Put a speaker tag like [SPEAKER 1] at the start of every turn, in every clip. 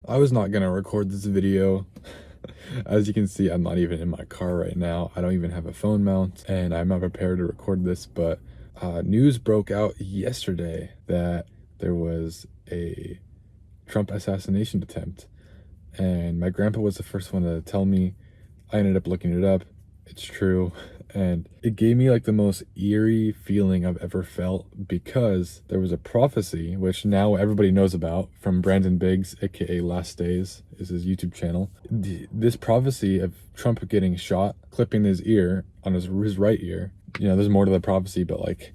[SPEAKER 1] I was not gonna record this video. As you can see, I'm not even in my car right now. I don't even have a phone mount, and I'm not prepared to record this, but news broke out yesterday that there was a Trump assassination attempt, and my grandpa was the first one to tell me. I ended up looking it up. It's true. And it gave me like the most eerie feeling I've ever felt, because there was a prophecy, which now everybody knows about, from Brandon Biggs, aka Last Days, is his YouTube channel. This prophecy of Trump getting shot, clipping his ear on his right ear. You know, there's more to the prophecy, but like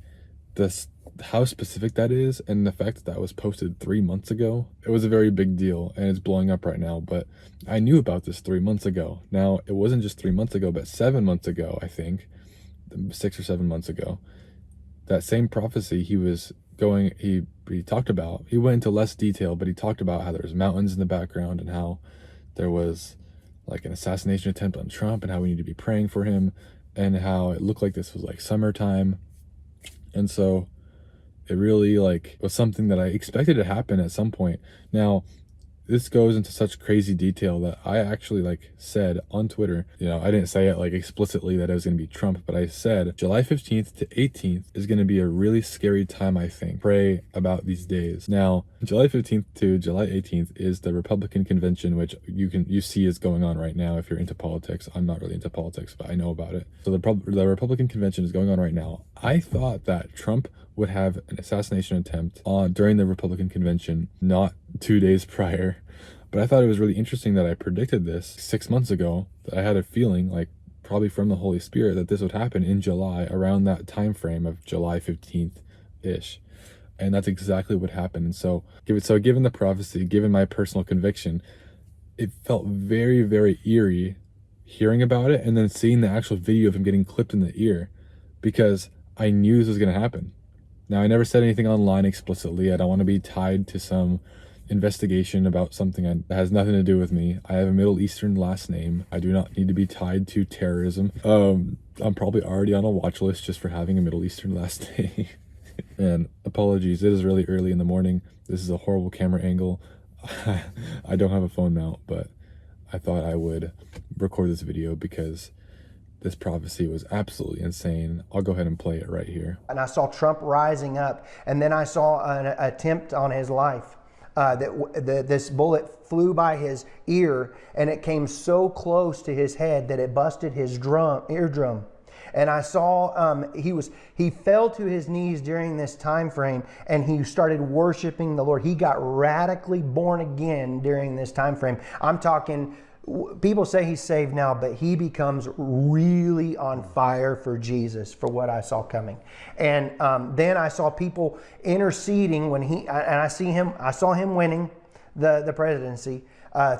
[SPEAKER 1] this, how specific that is, and the fact that that was posted 3 months ago, it was a very big deal, and it's blowing up right now. But I knew about this 3 months ago. Now, it wasn't just 3 months ago, but 7 months ago, I think, 6 or 7 months ago, that same prophecy he talked about, he went into less detail, but he talked about how there's mountains in the background, and how there was like an assassination attempt on Trump, and how we need to be praying for him, and how it looked like this was like summertime. And so it really like was something that I expected to happen at some point. Now, this goes into such crazy detail that I actually like said on Twitter, you know, I didn't say it like explicitly that it was going to be Trump, but I said July 15th to 18th is going to be a really scary time, I think. Pray about these days. Now, July 15th to July 18th is the Republican convention, which you see is going on right now if you're into politics. I'm not really into politics, but I know about it. So the Republican convention is going on right now. I thought that Trump would have an assassination attempt during the Republican convention, not 2 days prior. But I thought it was really interesting that I predicted this 6 months ago, that I had a feeling, like probably from the Holy Spirit, that this would happen in July, around that time frame of July 15th-ish. And that's exactly what happened. And so given the prophecy, given my personal conviction, it felt very, very eerie hearing about it and then seeing the actual video of him getting clipped in the ear, because I knew this was going to happen. Now, I never said anything online explicitly. I don't want to be tied to some investigation about something that has nothing to do with me. I have a Middle Eastern last name. I do not need to be tied to terrorism. I'm probably already on a watch list just for having a Middle Eastern last name. And apologies, it is really early in the morning. This is a horrible camera angle. I don't have a phone mount, but I thought I would record this video because this prophecy was absolutely insane. I'll go ahead and play it right here.
[SPEAKER 2] And I saw Trump rising up, and then I saw an attempt on his life. This bullet flew by his ear, and it came so close to his head that it busted his eardrum. And I saw he fell to his knees during this time frame, and he started worshiping the Lord. He got radically born again during this time frame. I'm talking, people say he's saved now, but he becomes really on fire for Jesus, for what I saw coming. And then I saw people interceding when I saw him winning the presidency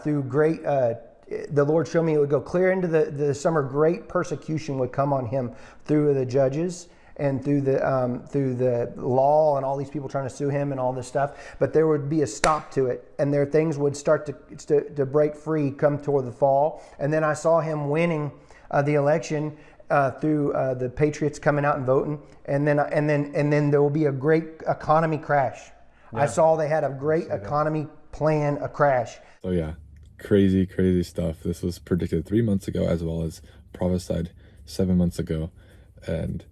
[SPEAKER 2] through great, the Lord showed me it would go clear into the summer. Great persecution would come on him through the judges and through the law, and all these people trying to sue him and all this stuff. But there would be a stop to it, and things would start to break free come toward the fall. And then I saw him winning the election through the Patriots coming out and voting, and then there will be a great economy crash. Yeah. I saw they had a great economy plan, a crash.
[SPEAKER 1] Oh yeah, crazy stuff. This was predicted 3 months ago, as well as prophesied 7 months ago. And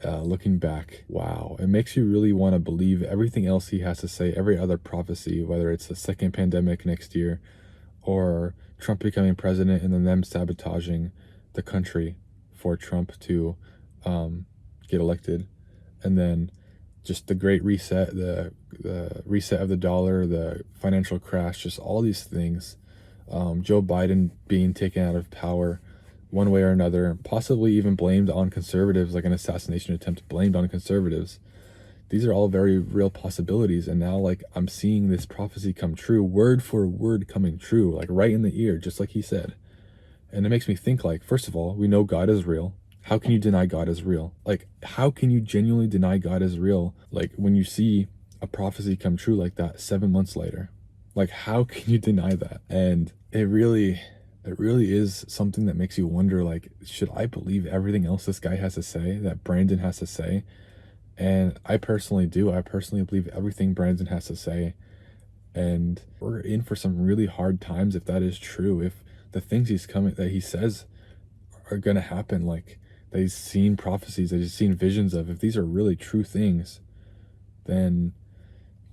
[SPEAKER 1] looking back, wow, it makes you really want to believe everything else he has to say, every other prophecy, whether it's the second pandemic next year, or Trump becoming president and then them sabotaging the country for Trump to get elected, and then just the great reset, the reset of the dollar, the financial crash, just all these things. Joe Biden being taken out of power one way or another, possibly even blamed on conservatives, like an assassination attempt blamed on conservatives. These are all very real possibilities, and now like I'm seeing this prophecy come true, word for word coming true, like right in the ear, just like he said. And it makes me think, like, first of all, we know God is real. How can you deny God is real? Like, how can you genuinely deny God is real? Like, when you see a prophecy come true like that 7 months later, like, how can you deny that? And it really is something that makes you wonder, like, should I believe everything else this guy has to say, that Brandon has to say? And I personally do. I personally believe everything Brandon has to say. And we're in for some really hard times if that is true. If the things that he says are gonna happen, like that he's seen prophecies, that he's seen visions of, if these are really true things, then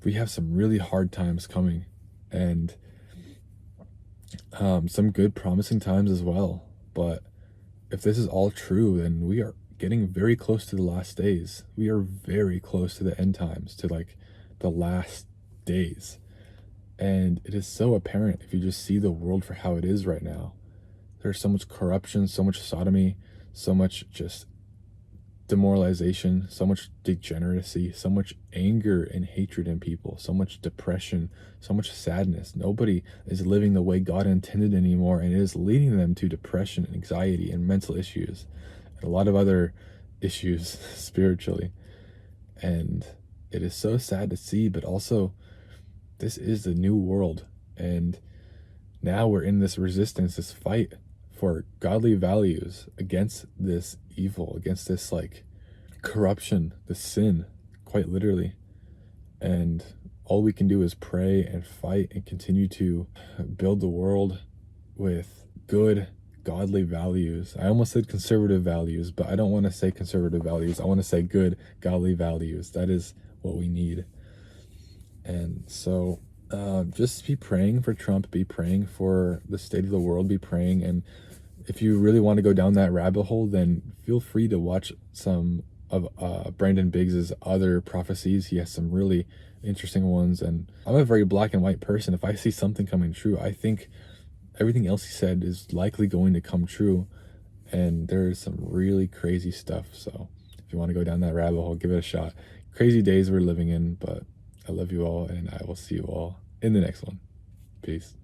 [SPEAKER 1] we have some really hard times coming, and some good promising times as well. But if this is all true, then we are getting very close to the last days. We are very close to the end times, to like the last days. And it is so apparent if you just see the world for how it is right now. There's so much corruption, so much sodomy, so much just demoralization, so much degeneracy, so much anger and hatred in people, so much depression, so much sadness. Nobody is living the way God intended anymore, and it is leading them to depression, anxiety, and mental issues, and a lot of other issues spiritually. And it is so sad to see, but also this is the new world, and now we're in this resistance, this fight for godly values against this evil, against this like corruption, this sin, quite literally. And all we can do is pray and fight and continue to build the world with good, godly values. I almost said conservative values, but I don't want to say conservative values. I want to say good, godly values. That is what we need. And so just be praying for Trump, be praying for the state of the world, be praying. And if you really want to go down that rabbit hole, then feel free to watch some of Brandon Biggs's other prophecies. He has some really interesting ones. And I'm a very black and white person. If I see something coming true, I think everything else he said is likely going to come true. And there's some really crazy stuff. So if you want to go down that rabbit hole, give it a shot. Crazy days we're living in, but I love you all, and I will see you all in the next one. Peace.